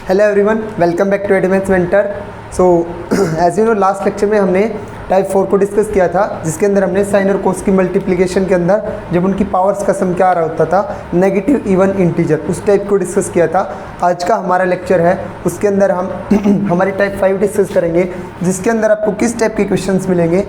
Hello everyone, welcome back to advance mentor. So as you know, last lecture में हमने type 4 को discuss किया था, जिसके अंदर हमने साइन और कोस की मल्टीप्लिकेशन के अंदर जब उनकी पावर्स का सम क्या आ रहा होता था, नेगेटिव इवन इंटीजर, उस टाइप को डिस्कस किया था। आज का हमारा लेक्चर है, उसके अंदर हम हमारी टाइप 5 डिस्कस करेंगे, जिसके अंदर आपको किस टाइप के क्वेश्चंस मिलेंगे।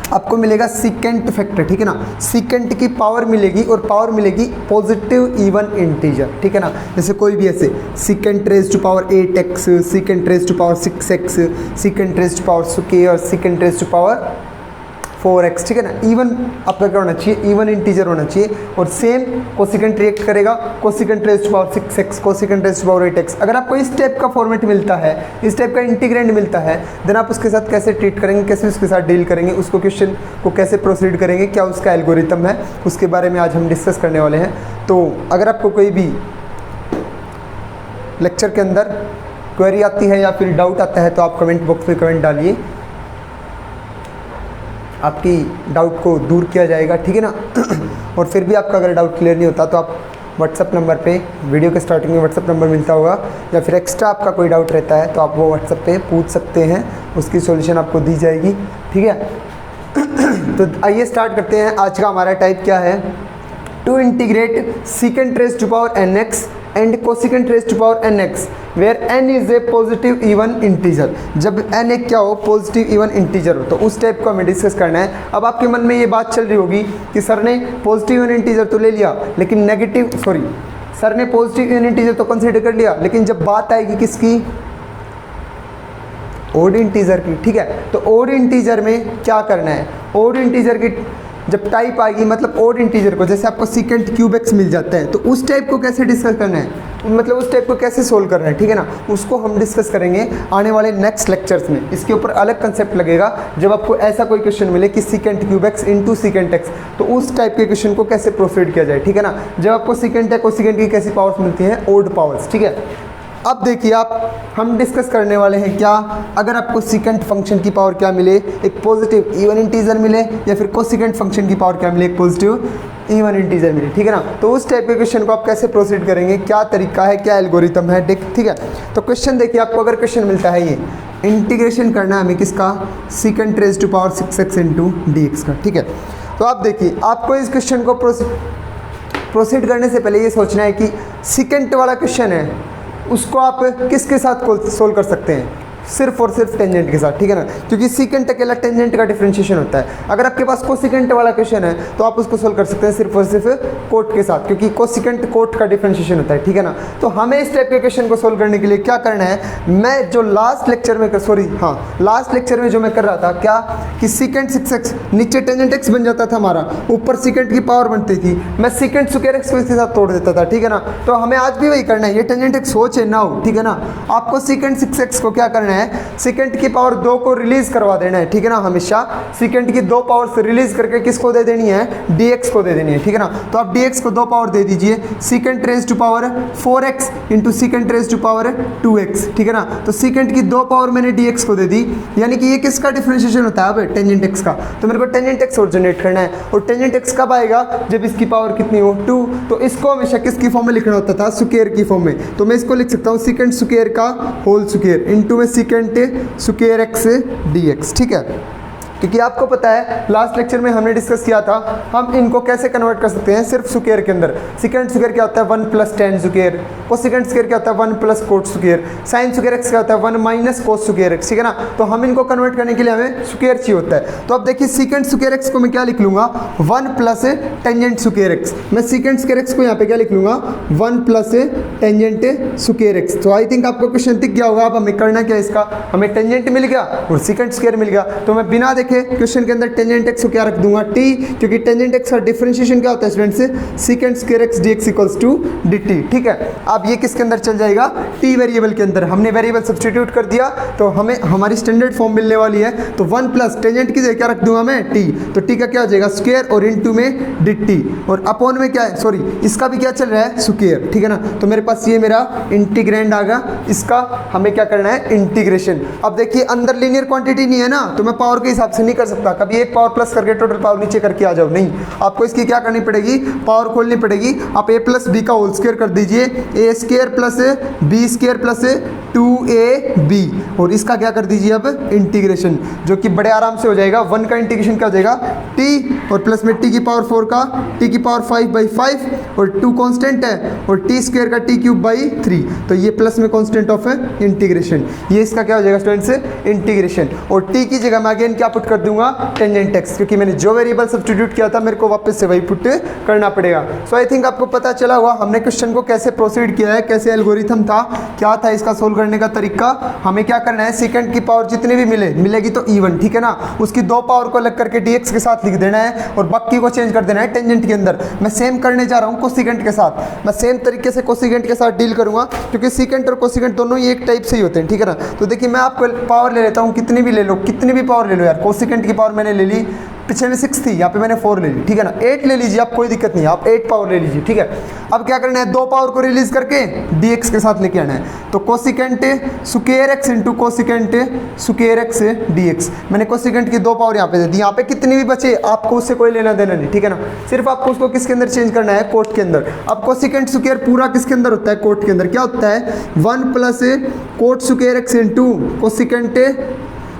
आपको मिलेगा सीकेंट फैक्टर, ठीक है ना। सीकेंट की पावर मिलेगी और पावर मिलेगी पॉजिटिव इवन इंटीजर, ठीक है ना। जैसे कोई भी ऐसे secant raise to power 8x, secant raise to power 6x, secant raise to power k और secant raise to power 4x, ठीक है ना। इवन आपका क्या होना चाहिए, इवन इंटीजर होना चाहिए। और सेम कोसिकेंट रिएक्ट करेगा, cosecant raise to power 6x, cosecant raise to power 8x। अगर आपको इस टाइप का फॉर्मेट मिलता है, इस टाइप का इंटीग्रेंड मिलता है, देन आप उसके साथ कैसे ट्रीट करेंगे, कैसे उसके साथ डील करेंगे, उसको क्वेश्चन को कैसे प्रोसीड करेंगे, क्या उसका एल्गोरिथम है, उसके बारे में आज हम डिस्कस करने वाले हैं। तो अगर आपको कोई भी लेक्चर के अंदर क्वेरी आती है या फिर डाउट आता है, तो आप कमेंट बॉक्स में कमेंट डालिए, आपकी डाउट को दूर किया जाएगा, ठीक है ना। और फिर भी आपका अगर डाउट क्लियर नहीं होता, तो आप व्हाट्सअप नंबर पे, वीडियो के स्टार्टिंग में व्हाट्सअप नंबर मिलता होगा, या फिर एक्स्ट्रा आपका कोई डाउट रहता है तो आप वो व्हाट्सअप पे पूछ सकते हैं, उसकी सॉल्यूशन आपको दी जाएगी, ठीक है। तो आइए स्टार्ट करते हैं। आज का हमारा टाइप क्या है, to integrate secant raise to power nx and cosecant raise to power nx where n is a positive even integer. जब n एक क्या हो, पॉजिटिव इवन इंटीजर हो, तो उस टाइप को हमें डिस्कस करना है। अब आपके मन में ये बात चल रही होगी कि सर ने पॉजिटिव इवन इंटीजर तो ले लिया, लेकिन सर ने पॉजिटिव इवन इंटीजर तो कंसीडर कर लिया, लेकिन जब बात आएगी किसकी, ओड इंटीजर की, ठीक है। तो ओड इंटीजर में क्या करना है, ओड इंटीजर की जब टाइप आएगी, मतलब ओड इंटीजर को, जैसे आपको सीकेंट क्यूब एक्स मिल जाता है, तो उस टाइप को कैसे डिस्कस करना है, मतलब उस टाइप को कैसे सोल्व करना है, ठीक है ना। उसको हम डिस्कस करेंगे आने वाले नेक्स्ट लेक्चर्स में। इसके ऊपर अलग कंसेप्ट लगेगा। जब आपको ऐसा कोई क्वेश्चन मिले कि secant cube x into secant x, तो उस टाइप के क्वेश्चन को कैसे प्रोसीड किया जाए, ठीक है ना। जब आपको सीकेंट या कोसिकेंट की कैसी पावर्स मिलती हैं, ओड पावर्स, ठीक है। अब देखिए हम डिस्कस करने वाले हैं क्या, अगर आपको सीकेंट फंक्शन की पावर क्या मिले, एक पॉजिटिव इवन इंटीजर मिले, या फिर कोसिकेंट फंक्शन की पावर क्या मिले, एक पॉजिटिव इवन इंटीजर मिले, ठीक है ना। तो उस टाइप के क्वेश्चन को आप कैसे प्रोसीड करेंगे, क्या तरीका है, क्या एल्गोरिथम है, ठीक है। तो क्वेश्चन देखिए, आपको अगर क्वेश्चन मिलता है, ये इंटीग्रेशन करना है हमें किसका, secant raise to power 6x into dx का, ठीक है। तो आप देखिए, आपको इस क्वेश्चन को प्रोसीड करने से पहले ये सोचना है कि सीकेंट वाला क्वेश्चन है, उसको आप किसके साथ सोल्व कर सकते हैं, सिर्फ और सिर्फ टेंजेंट के साथ, ठीक है ना। क्योंकि सीकेंट अकेला टेंजेंट का डिफरेंशिएशन होता है। अगर आपके पास कोसिकेंट वाला क्वेश्चन है, तो आप उसको सोल्व कर सकते हैं सिर्फ और सिर्फ कोट के साथ, क्योंकि कोसिकेंट कोट का डिफरेंशिएशन होता है, ठीक है ना। तो हमें इस टाइप के क्वेश्चन को सोल्व करने के लिए क्या करना है, मैं जो लास्ट लेक्चर में जो मैं कर रहा था, क्या कि सीकेंट 6x नीचे टेंजेंट x बन जाता था हमारा, ऊपर सीकेंट की पावर बनती थी, मैं सीकेंट स्क्वायर x को इसके साथ तोड़ देता था, ठीक है ना। तो हमें आज भी वही करना है, ये टेंजेंट x हो चाहे ना हो, ठीक है ना। आपको सीकेंट 6x को क्या करना है, सीकेंट की पावर 2 को रिलीज करवा देना है, ठीक है ना। हमेशा सीकेंट की 2 पावर से रिलीज करके किसको दे देनी है, dx को दे देनी है, ठीक है ना। तो आप dx को 2 पावर दे दीजिए, secant raise to power 4x into secant raise to power 2x, ठीक है ना। तो सीकेंट की 2 पावर मैंने dx को दे दी, यानी कि ये किसका डिफरेंशिएशन होता है, अब टेंजेंट x का। तो मेरे को टेंजेंट x और जनरेट करना है, और टेंजेंट x कब आएगा, जब इसकी पावर कितनी हो, 2। तो इसको हमेशा किसकी फॉर्म में लिखना होता था, स्क्वायर की फॉर्म में। तो मैं इसको लिख सकता हूँ सीकेंट स्क्वायर का होल स्क्वायर इंटू में सीकेंट स्क्वायर x dx, ठीक है। क्योंकि आपको पता है लास्ट लेक्चर में हमने डिस्कस किया था, हम इनको कैसे कन्वर्ट कर सकते हैं सिर्फ स्क्वायर के अंदर। सीकेंट स्क्वायर क्या होता है, 1 plus ten square, cosecant square क्या होता है, 1 plus coat square, sine square x क्या होता है, 1 माइनस कोस स्क्वायर एक्स, ठीक है ना। तो हम इनको कन्वर्ट करने के लिए हमें स्क्वायर चाहिए होता है। तो अब देखिए, सीकेंट स्क्वायर एक्स को मैं क्या लिख लूंगा, 1 प्लस टेंजेंट स्क्वायर एक्स। मैं सीकेंट स्क्वायर एक्स को यहाँ पे क्या लिख लूंगा, 1 प्लस टेंजेंट स्क्वायर एक्स। तो आई थिंक आपको क्वेश्चन दिख गया होगा। अब हमें करना क्या, इसका हमें टेंजेंट मिल गया और सीकेंट स्क्वायर मिल गया, तो मैं बिना देखे क्वेश्चन के अंदर टेंजेंट x को क्या रख दूंगा, t, क्योंकि टेंजेंट x का डिफरेंशिएशन क्या होता है students, secant square x dx equals to dt, ठीक है। अब ये किसके अंदर चल जाएगा, टी वेरिएबल के अंदर। हमने वेरिएबल सब्सटीट्यूट कर दिया तो हमें हमारी स्टैंडर्ड फॉर्म मिलने वाली है। तो 1 प्लस टेंजेंट की जगह क्या रख दूंगा मैं, टी, तो टी का क्या हो जाएगा स्क्वायर और इनटू में डिट टी, और अपॉन में क्या है, सॉरी इसका भी क्या चल रहा है स्क्वायर, ठीक है ना। तो मेरे पास ये मेरा इंटीग्रैंड आ गया, इसका हमें क्या करना है इंटीग्रेशन। अब देखिए अंदर लीनियर क्वांटिटी नहीं है ना, तो मैं पावर के हिसाब से नहीं कर सकता, कभी एक पावर प्लस करके टोटल पावर नीचे करके आ जाओ, नहीं, आपको इसकी क्या करनी पड़ेगी, पावर खोलनी पड़ेगी। आप ए प्लस बी का होल स्क्वायर कर दीजिए, a square plus b square plus 2ab, और इसका क्या कर दीजिए अब इंटीग्रेशन, जो कि बड़े आराम से हो जाएगा। 1 का इंटीग्रेशन क्या हो जाएगा t, और प्लस में t की पावर 4 का t की पावर 5/5, और 2 कांस्टेंट है, और t स्क्वायर का t³/3, तो ये प्लस में कांस्टेंट ऑफ इंटीग्रेशन, ये इसका क्या हो जाएगा स्टूडेंट्स इंटीग्रेशन। और t की जगह मैं अगेन क्या पुट कर दूंगा टेंजेंट x, क्योंकि मैंने जो वेरिएबल सब्स्टिट्यूट किया था मेरे को वापस से वही पुट करना पड़ेगा। सो आई थिंक आपको पता चला होगा हमने क्वेश्चन को कैसे प्रोसीड किया है, कैसे एल्गोरिथम था, क्या था इसका सोल्व करने का तरीका। हमें क्या करना है, सेकंड की पावर जितनी भी मिलेगी तो इवन, ठीक है ना, उसकी 2 पावर को अलग करके dx के साथ लिख देना है, और बाकी को चेंज कर देना है टेंजेंट के अंदर। मैं सेम करने जा रहा हूँ कोसिकेंट के साथ, मैं सेम तरीके से कोसिकेंट के साथ डील करूंगा, क्योंकि सीकेंट और कोसिकेंट दोनों ही एक टाइप से ही होते हैं, ठीक है ना। तो देखिए मैं आपको पावर ले लेता हूँ, कितनी भी ले लो, कितनी भी पावर ले लो यार, कोसिकेंट की पावर मैंने ले ली, पिछले में 6 थी, यहाँ पे मैंने 4 ले ली, ठीक है ना। 8 ले लीजिए आप, कोई दिक्कत नहीं, आप 8 पावर ले लीजिए, ठीक है। अब क्या करना है, 2 पावर को रिलीज करके dx के साथ लेके आना है, तो cosecant square x into cosecant square x dx। मैंने कोसिकेंट की 2 पावर यहाँ पे दे दी, यहाँ पे कितनी भी बचे आपको उससे कोई लेना देना नहीं, ठीक है ना, सिर्फ आपको उसको किसके अंदर चेंज करना है, कोट के अंदर। अब कोसिकेंट स्क्वायर पूरा किसके अंदर होता है, कोट के अंदर। क्या होता है 1 plus coat square x into cosecant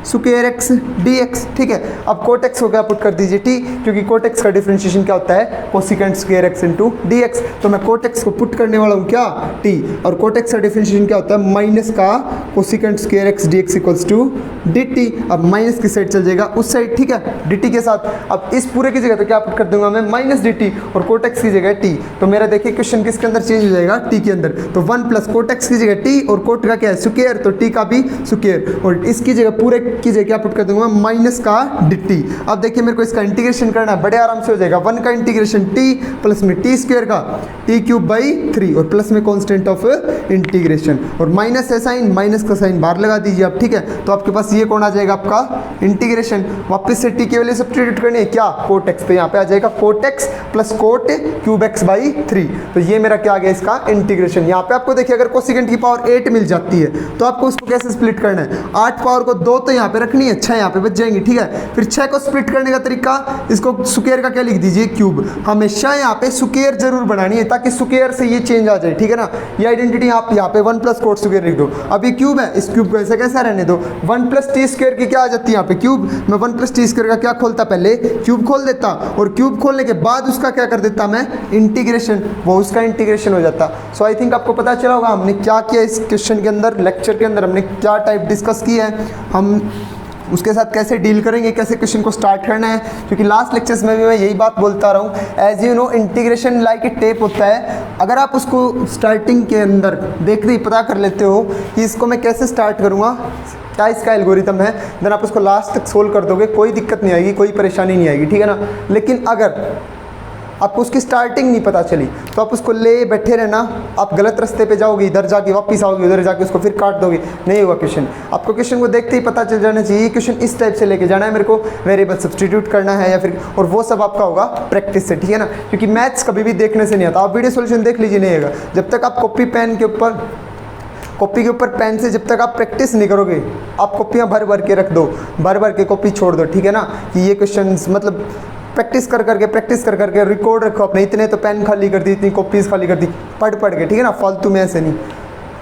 square x dx, ठीक है। अब कोट x हो गया, पुट कर दीजिए t, क्योंकि कोट x का डिफरेंशिएशन क्या होता है, cosecant square x into dx। तो मैं कोट x को पुट करने वाला हूँ क्या, t, और कोट x का डिफरेंशिएशन क्या होता है, माइनस का cosecant square x dx equals to dt। अब माइनस की साइड चल जाएगा उस साइड, ठीक है, dt के साथ। अब इस पूरे की जगह तो क्या पुट कर दूंगा मैं, माइनस dt, और कोट x की जगह t। तो मेरा देखिए क्वेश्चन किसके अंदर चेंज हो जाएगा, t के अंदर। तो 1 प्लस कोट x की जगह t, और कोट का क्या है स्क्वायर, तो t का भी स्क्वायर, और इसकी जगह पूरे की जगह क्या पुट कर दूंगा, माइनस का dt। अब देखिए मेरे को इसका इंटीग्रेशन करना है, बड़े आराम से हो जाएगा। 1 का इंटीग्रेशन t प्लस में t स्क्वायर का t³/3, और प्लस में कांस्टेंट ऑफ इंटीग्रेशन, और माइनस है साइन, माइनस का साइन बाहर लगा दीजिए आप, ठीक है। तो आपके पास ये कौन आ जाएगा, आपका इंटीग्रेशन। वापस से t की वैल्यू सब्स्टिट्यूट करनी है क्या, कोट x, तो यहाँ पे आ जाएगा coat x plus coat x/3। तो ये मेरा क्या आ गया, इसका इंटीग्रेशन। यहाँ पे आपको देखिए अगर कोसिकेंट की पावर 8 मिल जाती है तो आपको उसको कैसे स्प्लिट करना है, 8 पावर को 2 तो यहाँ पे रखनी है, 6 यहाँ पे बच जाएंगी, ठीक है। फिर 6 को स्प्लिट करने का तरीका, इसको स्क्वायर का क्या लिख दीजिए, क्यूब। हमेशा यहाँ पे स्क्वायर जरूर बनानी है, ताकि स्क्वायर से ये चेंज आ जाए, ठीक है ना। ये आइडेंटिटी आप यहाँ पे 1 प्लस कोट स्क्वायर लिख दो। अब ये क्यूब है, इस क्यूब को ऐसे कैसा रहने दो, 1 प्लस टी स्क्वायर की क्या आ जाती है यहाँ पे क्यूब। मैं 1 प्लस टी स्क्वायर का क्या खोलता, पहले क्यूब खोल देता, और क्यूब खोलने के बाद उसका क्या कर देता मैं, इंटीग्रेशन, वो उसका इंटीग्रेशन हो जाता। सो आई थिंक आपको पता चला होगा हमने क्या किया इस क्वेश्चन के अंदर, लेक्चर के अंदर हमने क्या टाइप डिस्कस किया है, हम उसके साथ कैसे डील करेंगे, कैसे क्वेश्चन को स्टार्ट करना है। क्योंकि लास्ट लेक्चर्स में भी मैं यही बात बोलता रहा हूँ, as you know integration like a tape होता है। अगर आप उसको स्टार्टिंग के अंदर देख रही पता कर लेते हो कि इसको मैं कैसे स्टार्ट करूँगा, क्या इसका एल्गोरिथम है, देन आप उसको लास्ट तक सोल्व कर दोगे, कोई दिक्कत नहीं आएगी, कोई परेशानी नहीं आएगी, ठीक है ना। लेकिन अगर आपको उसकी स्टार्टिंग नहीं पता चली तो आप उसको ले बैठे रहना, आप गलत रास्ते पे जाओगे, इधर जाके वापस आओगे, उधर जाके उसको फिर काट दोगे, नहीं होगा क्वेश्चन। आपको क्वेश्चन को देखते ही पता चल जाना चाहिए क्वेश्चन इस टाइप से लेके जाना है, मेरे को वेरिएबल सब्स्टिट्यूट करना है या फिर, और वो सब आपका होगा प्रैक्टिस से, ठीक है ना। क्योंकि मैथ्स कभी भी देखने से नहीं आता, आप वीडियो सोल्यूशन देख लीजिए, नहीं आएगा जब तक आप कॉपी के ऊपर पेन से जब तक आप प्रैक्टिस नहीं करोगे। आप कॉपियाँ भर भर के रख दो, भर भर के कॉपी छोड़ दो, ठीक है ना, कि ये क्वेश्चन मतलब प्रैक्टिस कर करके रिकॉर्ड रखो अपने, इतने तो पेन खाली कर दी, इतनी कॉपीज़ खाली कर दी, पढ़ के, ठीक है ना, फालतू में ऐसे नहीं।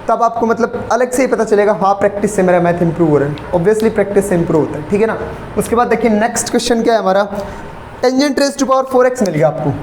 तब आपको मतलब अलग से ही पता चलेगा, हाँ प्रैक्टिस से मेरा मैथ इंप्रूव हो रहा है। ऑब्वियसली प्रैक्टिस से इंप्रूव होता है, ठीक है ना। उसके बाद देखिए नेक्स्ट क्वेश्चन क्या है हमारा, tangent raise to power 4x मिल गया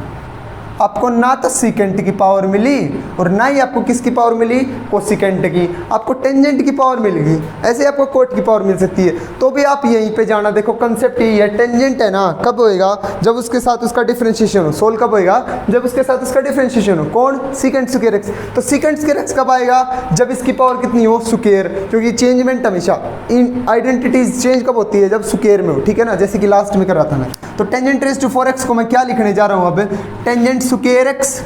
आपको ना तो सीकेंट की पावर मिली और ना ही आपको किसकी पावर मिली, कोसिकेंट की। आपको टेंजेंट की पावर मिल गई, ऐसे आपको कोट की पावर मिल सकती है, तो भी आप यहीं पे जाना। देखो कंसेप्ट यही है, टेंजेंट है ना कब होएगा, जब उसके साथ उसका डिफरेंशिएशन हो। सोल कब होएगा, जब उसके साथ उसका डिफरेंशिएशन हो। कौन, सीकेंट स्क्वायर एक्स। तो सीकेंट स्क्वायर एक्स कब आएगा, जब इसकी पावर कितनी हो, स्क्वायर, क्योंकि चेंजमेंट हमेशा इन आइडेंटिटीज चेंज कब होती है, जब स्क्वायर में हो, ठीक है ना, जैसे कि लास्ट में कर रहा था मैं। तो टेंजेंट रेज़ टू 4x को मैं क्या लिखने जा रहा हूँ अब, tangent square x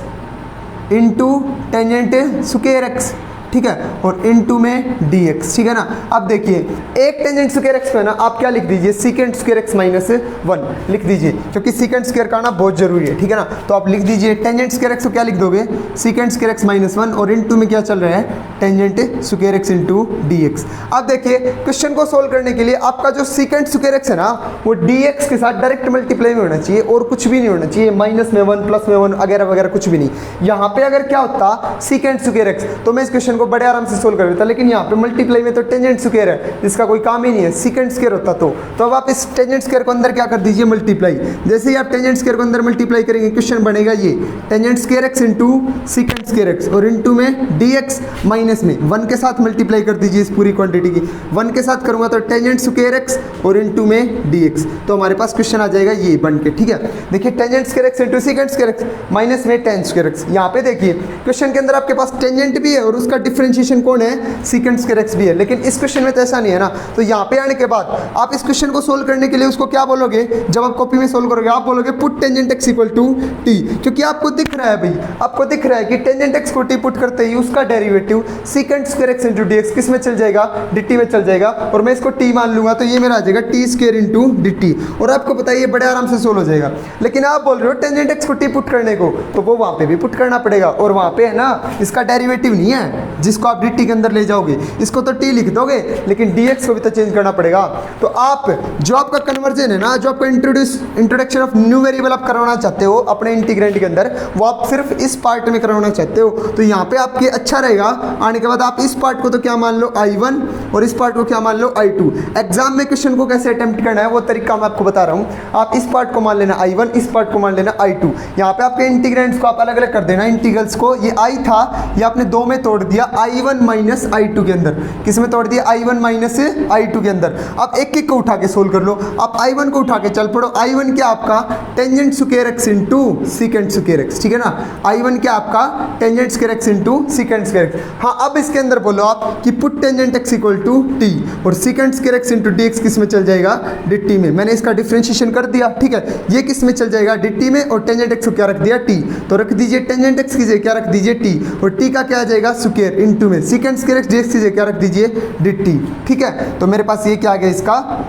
into tangent square x, ठीक है, और इनटू में dx, ठीक है ना। अब देखिए एक टेंजेंट स्क्वायर एक्स पे ना आप क्या लिख दीजिए, सीकेंट स्क्वायर एक्स माइनस 1 लिख दीजिए, क्योंकि सीकेंट स्क्वायर का ना बहुत जरूरी है, ठीक है ना। तो आप लिख दीजिए टेंजेंट स्क्वायर एक्स को क्या लिख दोगे, सीकेंट स्क्वायर एक्स माइनस 1, और इनटू में क्या चल रहा है, tangent square x into dx। अब देखिए क्वेश्चन को सोल्व करने के लिए आपका जो सीकेंट स्क्वायर एक्स है ना वो dx के साथ डायरेक्ट मल्टीप्लाई में होना चाहिए और कुछ भी नहीं होना चाहिए, माइनस में 1 प्लस में 1 वगैरह वगैरह कुछ भी नहीं। यहाँ पे अगर क्या होता सीकेंट स्क्वायर एक्स तो मैं इस क्वेश्चन को बड़े आराम से सोल्व कर देता, लेकिन यहाँ पे मल्टीप्लाई में तो टेंजेंट स्क्वायर है जिसका कोई काम ही नहीं है, सीकेंट स्क्वायर होता तो अब आप इस टेंजेंट स्क्वायर को अंदर क्या कर दीजिए, मल्टीप्लाई। जैसे ही आप टेंजेंट स्क्वायर को अंदर मल्टीप्लाई करेंगे क्वेश्चन बनेगा ये tangent square x into secant square x, और इंटू में dx माइनस में 1 के साथ मल्टीप्लाई कर दीजिए इस पूरी क्वांटिटी की, 1 के साथ करूंगा तो टेंजेंट स्क्वायर एक्स और इंटू में dx, तो हमारे पास क्वेश्चन आ जाएगा ये बन के, ठीक है। देखिए tangent square x into secant square x minus में टेन स्क्वायर एक्स, यहाँ पे देखिए क्वेश्चन के अंदर आपके पास टेंजेंट भी है और उसका डिफरेंशिएशन कौन है, सीकेंट स्क्वायर एक्स भी है, लेकिन इस क्वेश्चन में तो ऐसा नहीं है ना। तो यहाँ पे आने के बाद आप इस क्वेश्चन को सोल्व करने के लिए उसको क्या बोलोगे, जब आप कॉपी में सोल्व करोगे आप बोलोगे put tangent x equal to t, क्योंकि आपको दिख रहा है भाई, आपको दिख रहा है कि टेंजेंट एक्स को टी पुट करते ही उसका derivative secant square x into dx किस में चल जाएगा, dt में चल जाएगा, और मैं इसको t मान लूंगा तो ये मेरा आ जाएगा टी स्क्वायर इंटू dt, और आपको पता है ये बड़े आराम से सोल्व हो जाएगा। लेकिन आप बोल रहे हो टेंजेंट एक्स को टी पुट करने को, तो वो वहाँ पे भी पुट करना पड़ेगा, और वहाँ पे है ना इसका डेरिवेटिव नहीं है जिसको आप dt के अंदर ले जाओगे, इसको तो t लिख दोगे लेकिन dx को भी तो चेंज करना पड़ेगा। तो आप जो आपका कन्वर्जन है ना, जो आपका इंट्रोडक्शन ऑफ न्यू वेरिएबल आप करवाना चाहते हो अपने इंटीग्रेंड के अंदर, वो आप सिर्फ इस पार्ट में करवाना चाहते हो, तो यहाँ पे आपके अच्छा रहेगा। आने के बाद आप इस पार्ट को तो क्या मान लो I1 और इस पार्ट को क्या मान लो I2। एग्जाम में क्वेश्चन को कैसे अटेम्प्ट करना है वो तरीका मैं आपको बता रहा हूँ। आप इस पार्ट को मान लेना I1, इस पार्ट को मान लेना I2। यहाँ पे आपके इंटीग्रेंड्स को आप अलग अलग कर देना, इंटीग्रल्स को, ये I था ये आपने 2 में तोड़ दिया, I1 माइनस I2 के अंदर, किस में तोड़ दिया, I1 माइनस I2 के अंदर। आप एक एक को उठा के सोल्व कर लो, आप I1 को उठा के चल पड़ो, I1 क्या आपका tangent square x into secant square x, ठीक है ना, I1 क्या आपका tangent square x into secant square x. हाँ अब इसके अंदर बोलो आप कि put tangent x equal to t, और secant square x into dx किस में चल जाएगा, dt में। मैंने इसका डिफरेंशिएशन कर दिया, ठीक है, ये किस में चल जाएगा, dt में, और टेंजेंट एक्स को क्या रख दिया, t, तो रख दीजिए टेंजेंट एक्स की जगह क्या रख दीजिए t, और t का क्या आ जाएगा स्क्वायर इंटू में सीकेंट स्क्वायर एक्स dx की जगह क्या रख दीजिए dt, ठीक है। तो मेरे पास ये क्या आ गया इसका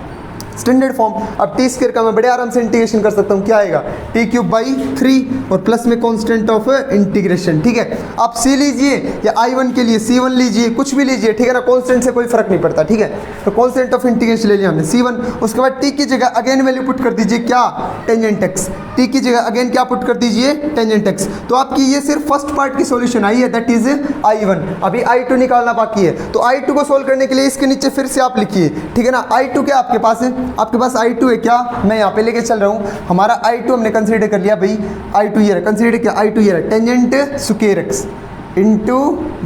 स्टैंडर्ड फॉर्म। अब टी स्क्वायर का मैं बड़े आराम से इंटीग्रेशन कर सकता हूँ, क्या आएगा, टी क्यूब बाई 3 और प्लस में कांस्टेंट ऑफ इंटीग्रेशन, ठीक है। आप सी लीजिए या I1 के लिए C1 लीजिए, कुछ भी लीजिए, ठीक है ना, कांस्टेंट से कोई फर्क नहीं पड़ता, ठीक है। तो कांस्टेंट ऑफ इंटीग्रेशन ले लिया हमने C1, उसके बाद टी की जगह अगेन वैल्यू पुट कर दीजिए क्या, टेंजेंट एक्स, टी की जगह अगेन क्या पुट कर दीजिए, टेंजेंट एक्स। तो आपकी ये सिर्फ फर्स्ट पार्ट की सॉल्यूशन आई है, दैट इज I1। अभी I2 निकालना बाकी है, तो I2 को सोल्व करने के लिए इसके नीचे फिर से आप लिखिए, ठीक है ना। I2 क्या आपके पास है, आपके पास I2 है क्या, मैं यहाँ पे लेके चल रहा हूँ, हमारा I2 हमने कंसीडर कर लिया भाई, I2 ये रहा, कंसीडर क्या, I2 ये रहा, tangent square x into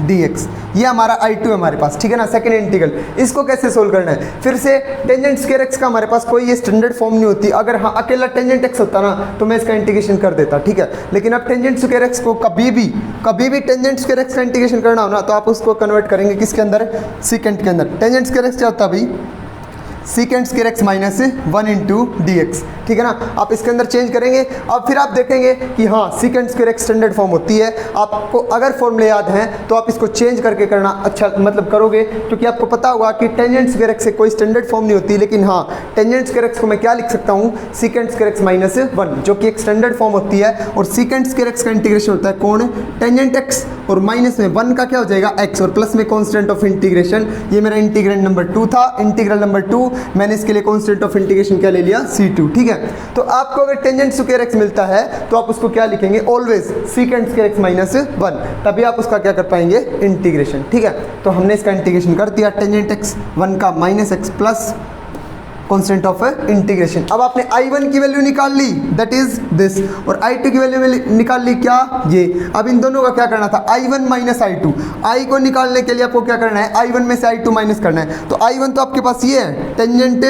dx, ये हमारा I2 है हमारे पास, ठीक है ना, सेकंड इंटीग्रल। इसको कैसे सोल्व करना है, फिर से टेंजेंट स्क्वायर एक्स का हमारे पास कोई ये स्टैंडर्ड फॉर्म नहीं होती। अगर हाँ अकेला टेंजेंट एक्स होता ना तो मैं इसका इंटीग्रेशन कर देता, ठीक है, लेकिन अब टेंजेंट स्क्वायर एक्स को कभी भी टेंजेंट स्क्वायर एक्स का इंटीग्रेशन करना हो ना तो आप उसको कन्वर्ट करेंगे किसके अंदर, सीकेंट के अंदर। टेंजेंट स्क्वायर एक्स क्या होता है भाई, secant square x minus 1 into dx, ठीक है ना। आप इसके अंदर चेंज करेंगे, अब फिर आप देखेंगे कि हाँ secant square x standard form होती है। आपको अगर फॉर्मूले याद हैं तो आप इसको चेंज करके करना अच्छा मतलब करोगे, क्योंकि आपको पता होगा कि टेंजेंट स्क्वायर एक्स से कोई स्टैंडर्ड फॉर्म नहीं होती, लेकिन हाँ टेंजेंट स्क्वायर एक्स को मैं क्या लिख सकता हूँ, सीकेंट स्क्वायर एक्स माइनस 1, जो कि एक स्टैंडर्ड फॉर्म होती है। और सीकेंट स्क्वायर एक्स का इंटीग्रेशन होता है कौन, टेंजेंट एक्स, और माइनस में 1 का क्या हो जाएगा x, और प्लस में कांस्टेंट ऑफ इंटीग्रेशन। ये मेरा इंटीग्रेंड नंबर 2 था, इंटीग्रल नंबर 2, मैंने इसके लिए कांस्टेंट ऑफ इंटीग्रेशन क्या ले लिया, C2, ठीक है। तो आपको अगर टेंजेंट स्क्वायर एक्स मिलता है तो आप उसको क्या लिखेंगे, always secant square x minus 1, तभी आप उसका क्या कर पाएंगे, इंटीग्रेशन, ठीक है। तो हमने इसका इंटीग्रेशन कर दिया, टेंजेंट एक्स 1 का minus x plus constant of integration. अब आपने I1 की वैल्यू निकाल ली, दैट इज दिस, और I2 की वैल्यू निकाल ली क्या, ये। अब इन दोनों का क्या करना था, I1 माइनस I2। I को निकालने के लिए आपको क्या करना है, I1 में से I2 माइनस करना है। तो I1 तो आपके पास ये है tangent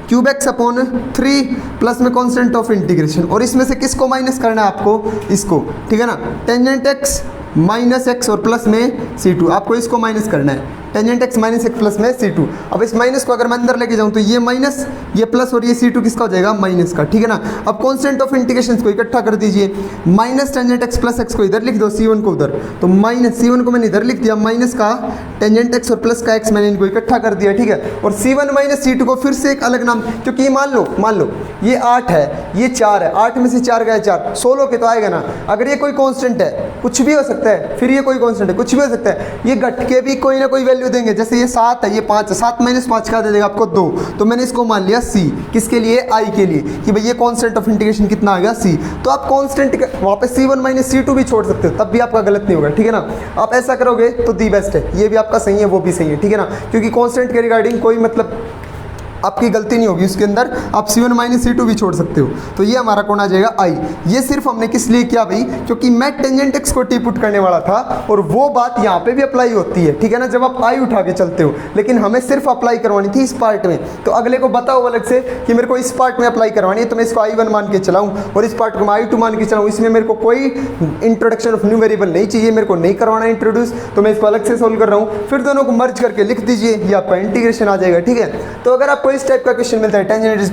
cube x upon 3 plus में कांस्टेंट ऑफ इंटीग्रेशन, और इसमें से किसको माइनस करना है आपको, इसको, ठीक है ना, टेंजेंट एक्स माइनस एक्स और प्लस में C2, आपको इसको माइनस करना है, tangent x minus x plus में C2। अब इस माइनस को अगर मैं अंदर लेके जाऊँ तो ये माइनस, ये प्लस और ये C2 किसका हो जाएगा, माइनस का, ठीक है ना। अब कॉन्स्टेंट ऑफ इंटीग्रेशन को इकट्ठा कर दीजिए, minus tangent x plus x को इधर लिख दो, C1 को उधर, तो माइनस C1 को मैंने इधर लिख दिया, माइनस का टेंजेंट एक्स और प्लस का एक्स मैंने इनको इकट्ठा कर दिया, ठीक है। और C1 माइनस C2 को फिर से एक अलग नाम, क्योंकि मान लो ये 8 है, ये 4 है, 8 में से 4 गया 4, 16 के तो आएगा ना। अगर ये कोई कांस्टेंट है, कुछ भी हो सकता है, फिर ये कोई कांस्टेंट है, कुछ भी हो सकता है, ये घट के भी कोई ना कोई वैल्यू देंगे। जैसे ये 7 है, ये 5 है, 7 माइनस 5 क्या दे देगा आपको 2, तो मैंने इसको मान लिया C, किसके लिए, I के लिए, कि भाई ये कांस्टेंट ऑफ इंटीग्रेशन कितना आ गया C। तो आप कांस्टेंट वहाँ पे C1 माइनस C2 भी छोड़ सकते हो, तब भी आपका गलत नहीं होगा, ठीक है ना। आप ऐसा करोगे तो दी बेस्ट है, ये भी आपका सही है, वो भी सही है, ठीक है ना, क्योंकि कांस्टेंट के रिगार्डिंग कोई मतलब आपकी गलती नहीं होगी उसके अंदर, आप C1 माइनस C2 भी छोड़ सकते हो। तो ये हमारा कौन आ जाएगा, I। ये सिर्फ हमने किस लिए किया भाई, क्योंकि मैं टेंजेंट एक्स को टी पुट करने वाला था, और वो बात यहाँ पे भी अप्लाई होती है, ठीक है ना, जब आप I उठा के चलते हो, लेकिन हमें सिर्फ अप्लाई करवानी थी इस पार्ट में। तो अगले को बताओ अलग से कि मेरे को इस पार्ट में अप्लाई करवानी है, तो मैं इसको I1 मान के चलाऊँ, और इस पार्ट को मैं I2 मान के चलाऊँ। इसमें मेरे को कोई इंट्रोडक्शन ऑफ न्यू वेरिएबल नहीं चाहिए, मेरे को नहीं करवाना इंट्रोड्यूस, तो मैं इसको अलग से सोल्व कर रहा हूँ। फिर दोनों को मर्ज करके लिख दीजिए, ये आपका इंटीग्रेशन आ जाएगा, ठीक है। तो अगर आपको इस टाइप का question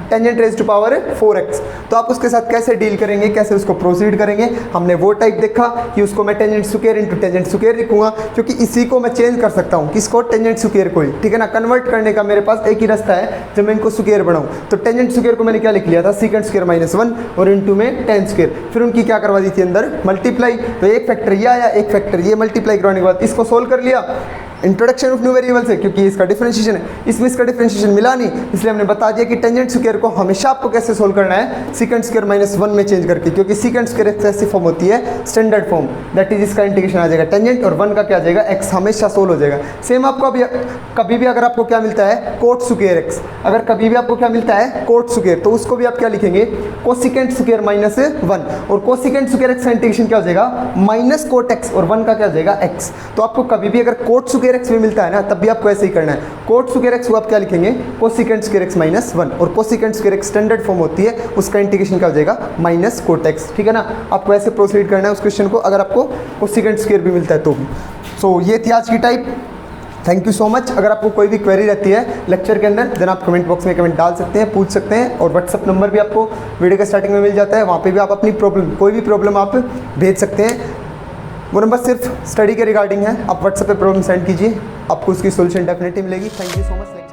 tangent raise to power 4x, तो आप उसके साथ कैसे डील करेंगे, कैसे उसको प्रोसीड करेंगे। हमने वो टाइप देखा कि उसको मैं tangent square into tangent square लिखूंगा, क्योंकि इसी को मैं चेंज कर सकता हूँ, किसको, टेंजेंट स्क्वायर को ही, ठीक है ना। कन्वर्ट करने का मेरे पास एक ही रास्ता है, जब मैं इनको स्क्वायर बनाऊँ। तो टेंजेंट स्क्वायर को मैंने क्या लिख लिया था, सीकेंट स्क्वायर माइनस 1 और इंटू में टेन स्क्वायर, फिर उनकी क्या करवा दी थी अंदर, मल्टीप्लाई। तो एक फैक्टर ये आया, एक फैक्टर ये, मल्टीप्लाई करवाने के बाद इसको सोल्व कर लिया इंट्रोडक्शन ऑफ न्यू वेरिएबल से, क्योंकि इसका डिफरेंशिएशन है, इसमें इसका डिफरेंशिएशन मिला नहीं, इसलिए हमने बता दिया कि टेंजेंट स्क्वायर को हमेशा आपको कैसे सोल्व करना है, सीकेंट स्क्वायर माइनस 1 में चेंज करके, क्योंकि सीकेंट स्क्वायर एक ऐसी फॉर्म होती है स्टैंडर्ड फॉर्म, दैट इज इसका इंटीग्रेशन आ जाएगा टेंजेंट, और 1 का क्या आ जाएगा, एक्स, हमेशा सोल्व हो जाएगा। सेम आपको अभी कभी भी अगर आपको क्या मिलता है, कोट स्क्वायर एक्स, अगर कभी भी आपको क्या मिलता है, कोट स्क्वायर, तो उसको भी आप क्या लिखेंगे, कोसिकेंट स्क्वायर माइनस 1, और कोसिकेंट स्क्वायर एक्स का इंटीग्रेशन क्या हो जाएगा, माइनस कोट एक्स, और 1 का क्या हो जाएगा, एक्स। तो आपको कभी भी अगर कोट स्क्वायर एक्स में मिलता है ना, तब भी आपको ऐसे ही करना है, कोट स्क्वायर एक्स को आप क्या लिखेंगे, कोसिकेंट स्क्वायर एक्स माइनस 1, और cosecant square x standard form होती है, उसका इंटीग्रेशन क्या हो जाएगा, माइनस कोट एक्स, ठीक है ना। आपको ऐसे प्रोसीड करना है उस क्वेश्चन को, अगर आपको कोसिकेंट स्क्वायर भी मिलता है तो भी। सो ये थी आज की type. Thank you so much. अगर आपको कोई भी क्वेरी रहती है लेक्चर के अंदर, देन आप कमेंट बॉक्स में कमेंट डाल सकते हैं, पूछ सकते हैं, और व्हाट्सअप नंबर भी आपको वीडियो के स्टार्टिंग में मिल जाता है, वहाँ पे भी आप अपनी प्रॉब्लम, कोई भी प्रॉब्लम आप भेज सकते हैं। वो नंबर सिर्फ स्टडी के रिगार्डिंग है, आप व्हाट्सएप पे प्रॉब्लम सेंड कीजिए, आपको उसकी सोल्यूशन डेफिनेटली मिलेगी। Thank you so much.